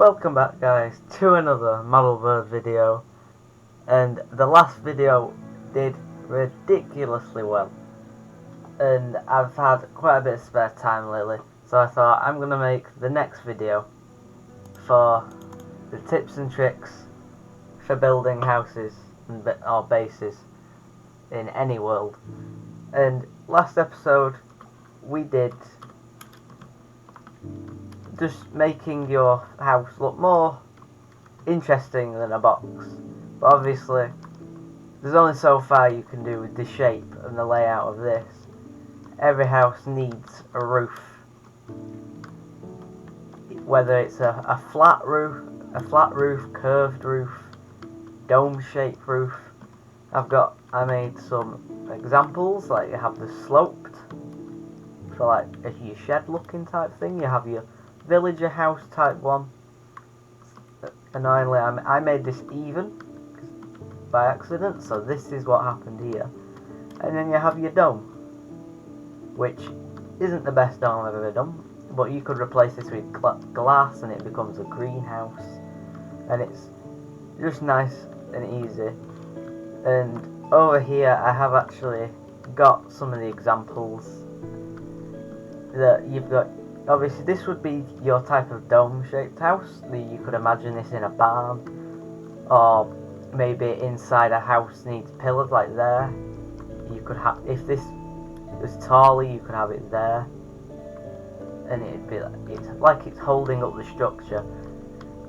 Welcome back guys to another Model Bird video, and the last video did ridiculously well and I've had quite a bit of spare time lately, so I thought I'm going to make the next video for the tips and tricks for building houses or bases in any world. And last episode we did just making your house look more interesting than a box, but obviously there's only so far you can do with the shape and the layout of this. Every house needs a roof, whether it's a flat roof, curved roof, dome-shaped roof. I made some examples, like you have the sloped, for like your shed looking type thing. You have your villager house type one. Annoyingly, I made this even by accident, so this is what happened here. And then you have your dome, which isn't the best dome I've ever done, but you could replace this with glass and it becomes a greenhouse, and it's just nice and easy. And over here I have actually got some of the examples that you've got. Obviously this would be your type of dome shaped house. You could imagine this in a barn, or maybe inside a house needs pillars like there. You could have, if this was taller, you could have it there, and it'd be like it's holding up the structure.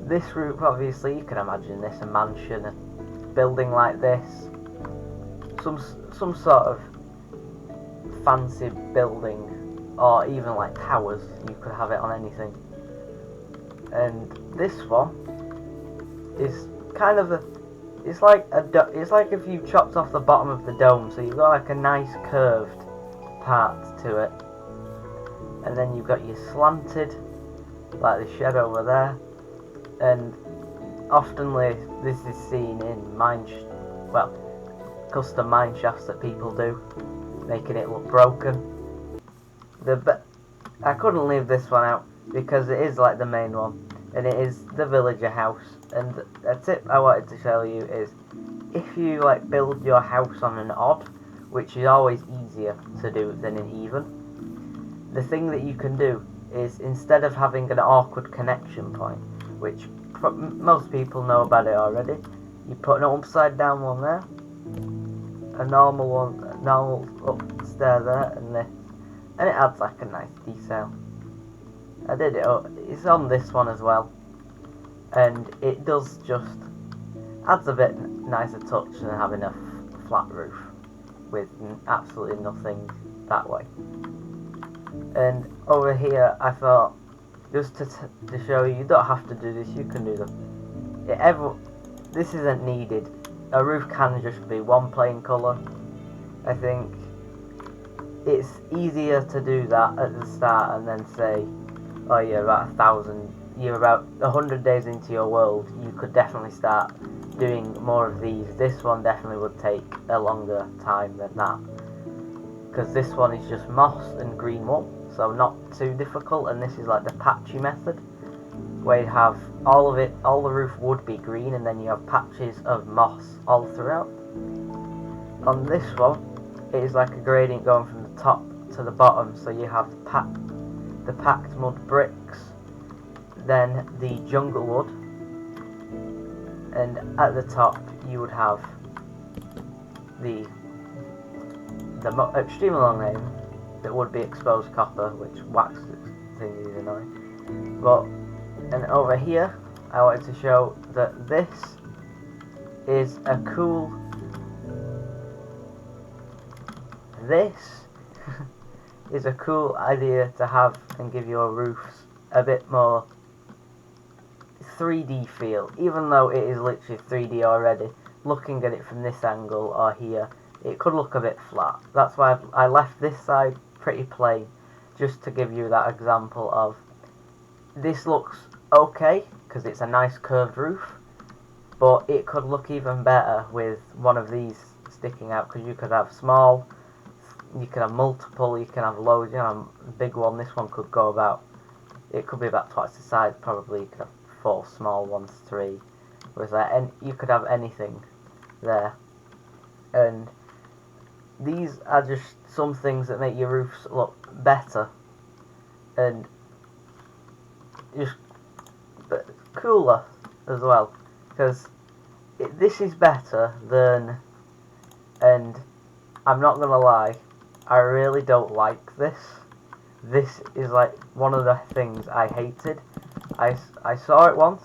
This roof, obviously you can imagine this a mansion, a building like this, some sort of fancy building, or even like towers. You could have it on anything. And this one is kind of it's like if you chopped off the bottom of the dome, so you've got like a nice curved part to it, and then you've got your slanted, like the shed over there. And oftenly this is seen in custom mine shafts that people do, making it look broken. I couldn't leave this one out because it is like the main one, and it is the villager house. And a tip I wanted to show you is, if you like build your house on an odd, which is always easier to do than an even, the thing that you can do is, instead of having an awkward connection point, which most people know about it already, you put an upside down one there, a normal one, a normal upstairs there, and this. And it adds like a nice detail. I did it up. It's on this one as well, and it does just adds a bit nicer touch than having a flat roof with absolutely nothing that way. And over here, I thought, just to show you don't have to do this. You can do them. This isn't needed. A roof can just be one plain colour. I think it's easier to do that at the start and then say, oh, you're about 100 days into your world, you could definitely start doing more of these. This one definitely would take a longer time than that, because this one is just moss and green wool, so not too difficult. And this is like the patchy method, where you have all the roof would be green, and then you have patches of moss all throughout. On this one, it is like a gradient going from the top to the bottom, so you have the packed mud bricks, then the jungle wood, and at the top you would have the extremely long name that would be exposed copper, which wax thing is annoying. And over here I wanted to show that this is a cool idea to have, and give your roofs a bit more 3D feel, even though it is literally 3D already. Looking at it from this angle or here, it could look a bit flat. That's why I left this side pretty plain, just to give you that example of, this looks okay because it's a nice curved roof, but it could look even better with one of these sticking out, because you could have small, you can have multiple, you can have loads. You know, a big one. This one could be about twice the size. Probably you could have 4 small ones, 3. Was there? And you could have anything there. And these are just some things that make your roofs look better and just cooler as well, because this is better than, and I'm not gonna lie, I really don't like this. This is like one of the things I hated. I saw it once,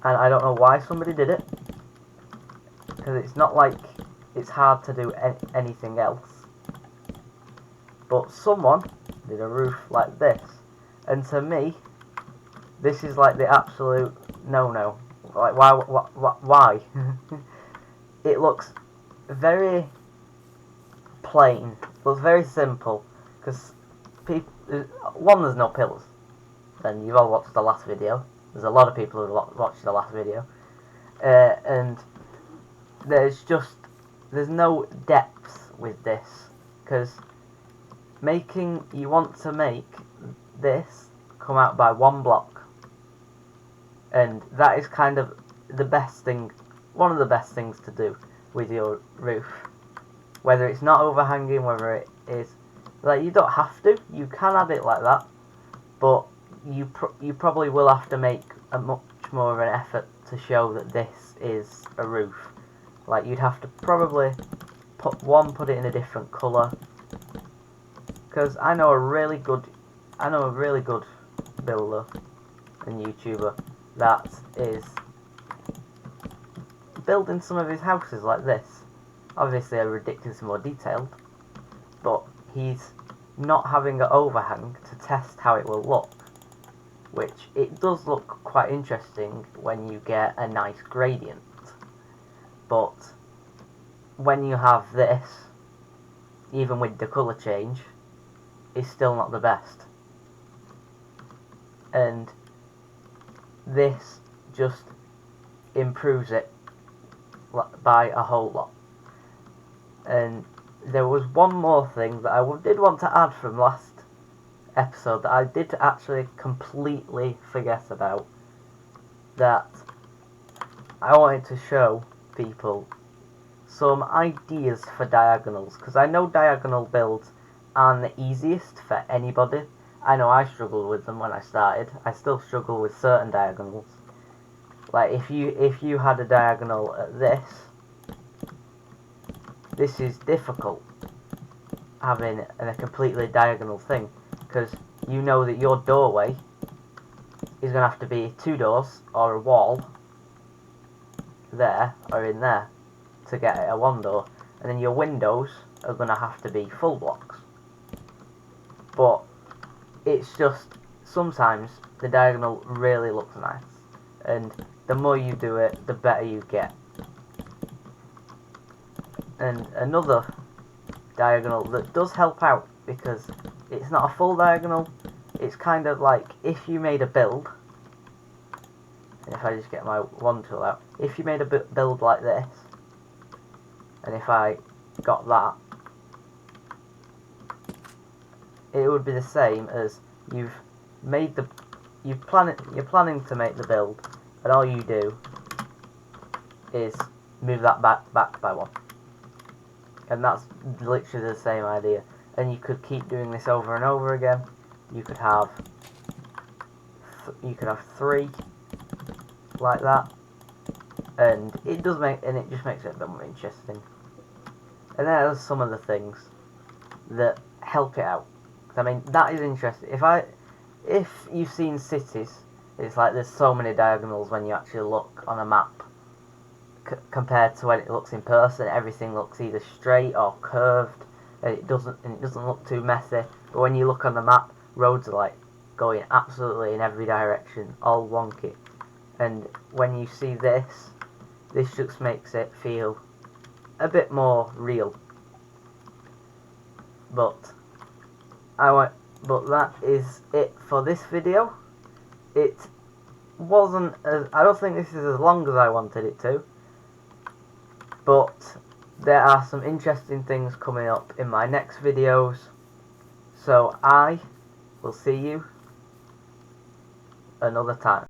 and I don't know why somebody did it, because it's not like it's hard to do anything else. But someone did a roof like this, and to me, this is like the absolute no-no. Like, why? It looks very plain. It looks very simple, because one, there's no pillars. And you've all watched the last video. There's a lot of people who watched the last video. And there's no depth with this, because you want to make this come out by one block, and that is kind of the best thing, one of the best things to do with your roof. Whether it's not overhanging, whether it is, like, you don't have to, you can have it like that, but you probably will have to make a much more of an effort to show that this is a roof. Like, you'd have to probably put it in a different colour, because I know a really good builder and YouTuber that is building some of his houses like this. Obviously they're ridiculously more detailed, but he's not having an overhang to test how it will look, which it does look quite interesting when you get a nice gradient. But when you have this, even with the colour change, is still not the best. And this just improves it by a whole lot. And there was one more thing that I did want to add from last episode that I did actually completely forget about, that I wanted to show people some ideas for diagonals, because I know diagonal builds aren't the easiest for anybody. I know I struggled with them when I started. I still struggle with certain diagonals. Like, if you had a diagonal at this is difficult, having a completely diagonal thing, because you know that your doorway is going to have to be 2 doors or a wall there or in there to get a 1 door, and then your windows are going to have to be full blocks. But it's just, sometimes the diagonal really looks nice, and the more you do it, the better you get. And another diagonal that does help out, because it's not a full diagonal, it's kind of like if you made a build, and if I just get my wand tool out, if you made a build like this, and if I got that, it would be the same as you're planning to make the build, and all you do is move that back by 1. And that's literally the same idea. And you could keep doing this over and over again. You could have 3 like that, and it just makes it a bit more interesting. And there's some of the things that help it out. I mean, that is interesting. If you've seen cities, it's like there's so many diagonals when you actually look on a map. Compared to when it looks in person, everything looks either straight or curved, and it doesn't look too messy. But when you look on the map, roads are like going absolutely in every direction, all wonky. And when you see this just makes it feel a bit more real. But that is it for this video. It wasn't I don't think this is as long as I wanted it to. But there are some interesting things coming up in my next videos, so I will see you another time.